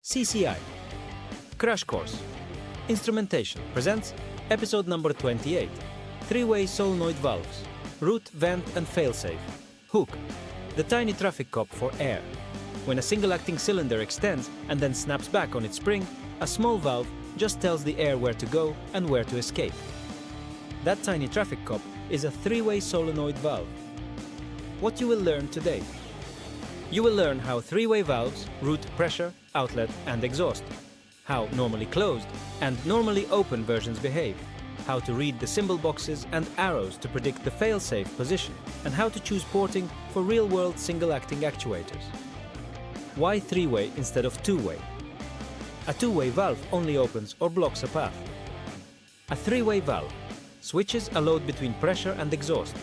CCI Crash Course Instrumentation presents episode number 28, three-way solenoid valves, root, vent and failsafe. Hook, the tiny traffic cop for air. When a single-acting cylinder extends and then snaps back on its spring, a small valve just tells the air where to go and where to escape. That tiny traffic cop is a three-way solenoid valve. What you will learn today. You will learn how three-way valves route pressure, outlet and exhaust, how normally closed and normally open versions behave, how to read the symbol boxes and arrows to predict the fail-safe position, and how to choose porting for real-world single-acting actuators. Why three-way instead of two-way? A two-way valve only opens or blocks a path. A three-way valve switches a load between pressure and exhaust.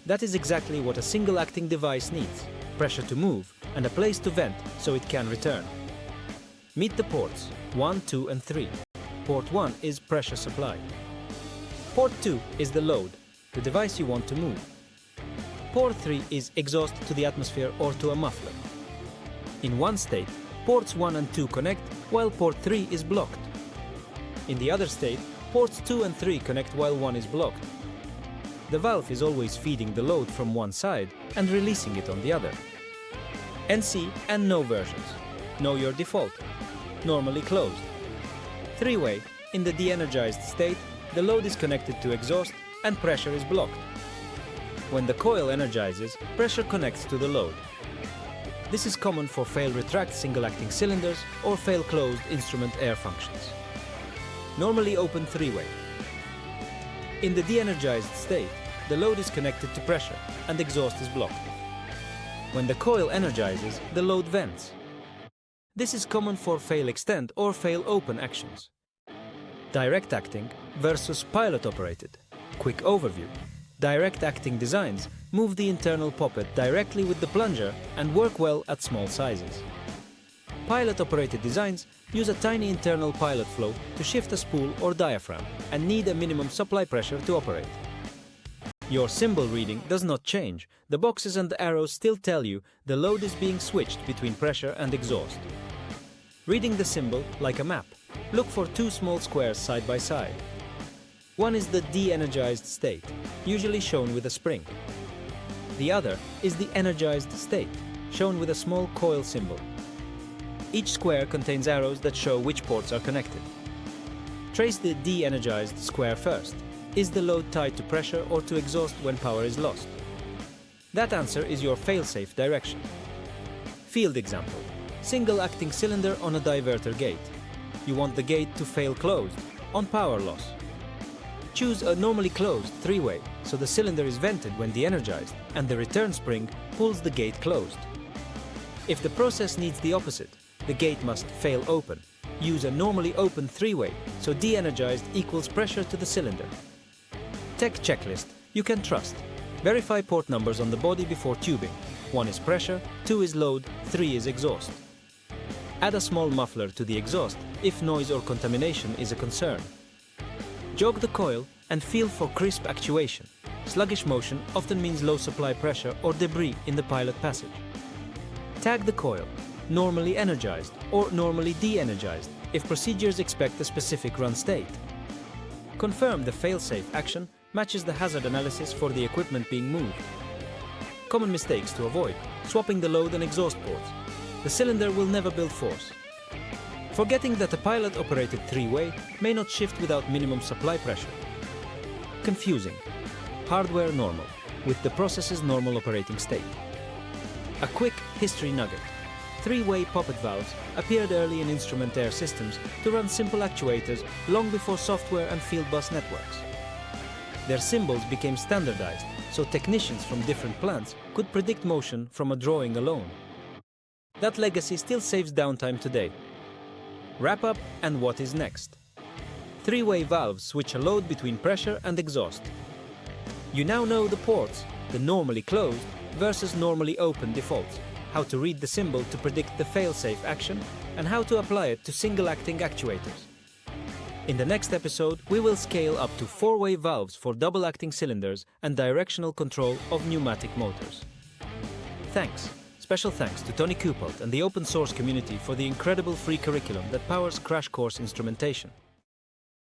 That is exactly what a single-acting device needs: pressure to move and a place to vent so it can return. Meet the ports 1, 2 and 3. Port 1 is pressure supply. Port 2 is the load, the device you want to move. Port 3 is exhaust to the atmosphere or to a muffler. In one state, ports 1 and 2 connect while port 3 is blocked. In the other state, ports 2 and 3 connect while 1 is blocked. The valve is always feeding the load from one side and releasing it on the other. NC and no versions. Know your default. Normally closed. Three-way, in the de-energized state, the load is connected to exhaust and pressure is blocked. When the coil energizes, pressure connects to the load. This is common for fail-retract single-acting cylinders or fail-closed instrument air functions. Normally open three-way. In the de-energized state, the load is connected to pressure and exhaust is blocked. When the coil energizes, the load vents. This is common for fail-extend or fail-open actions. Direct acting versus pilot-operated. Quick overview. Direct acting designs move the internal poppet directly with the plunger and work well at small sizes. Pilot-operated designs use a tiny internal pilot flow to shift a spool or diaphragm and need a minimum supply pressure to operate. Your symbol reading does not change. The boxes and the arrows still tell you the load is being switched between pressure and exhaust. Reading the symbol like a map, look for two small squares side by side. One is the de-energized state, usually shown with a spring. The other is the energized state, shown with a small coil symbol. Each square contains arrows that show which ports are connected. Trace the de-energized square first. Is the load tied to pressure or to exhaust when power is lost? That answer is your fail-safe direction. Field example. Single-acting cylinder on a diverter gate. You want the gate to fail closed, on power loss. Choose a normally closed three-way, so the cylinder is vented when de-energized and the return spring pulls the gate closed. If the process needs the opposite, the gate must fail open. Use a normally open three-way, so de-energized equals pressure to the cylinder. Tech checklist you can trust. Verify port numbers on the body before tubing. 1 is pressure, 2 is load, 3 is exhaust. Add a small muffler to the exhaust if noise or contamination is a concern. Jog the coil and feel for crisp actuation. Sluggish motion often means low supply pressure or debris in the pilot passage. Tag the coil, normally energized or normally de-energized if procedures expect a specific run state. Confirm the fail-safe action matches the hazard analysis for the equipment being moved. Common mistakes to avoid: swapping the load and exhaust ports. The cylinder will never build force. Forgetting that a pilot-operated three-way may not shift without minimum supply pressure. Confusing. Hardware normal, with the process's normal operating state. A quick history nugget. Three-way poppet valves appeared early in instrument air systems to run simple actuators long before software and field bus networks. Their symbols became standardized, so technicians from different plants could predict motion from a drawing alone. That legacy still saves downtime today. Wrap up and what is next? Three-way valves switch a load between pressure and exhaust. You now know the ports, the normally closed versus normally open defaults, how to read the symbol to predict the fail-safe action, and how to apply it to single-acting actuators. In the next episode, we will scale up to four-way valves for double-acting cylinders and directional control of pneumatic motors. Thanks. Special thanks to Tony Kupelt and the open source community for the incredible free curriculum that powers Crash Course Instrumentation.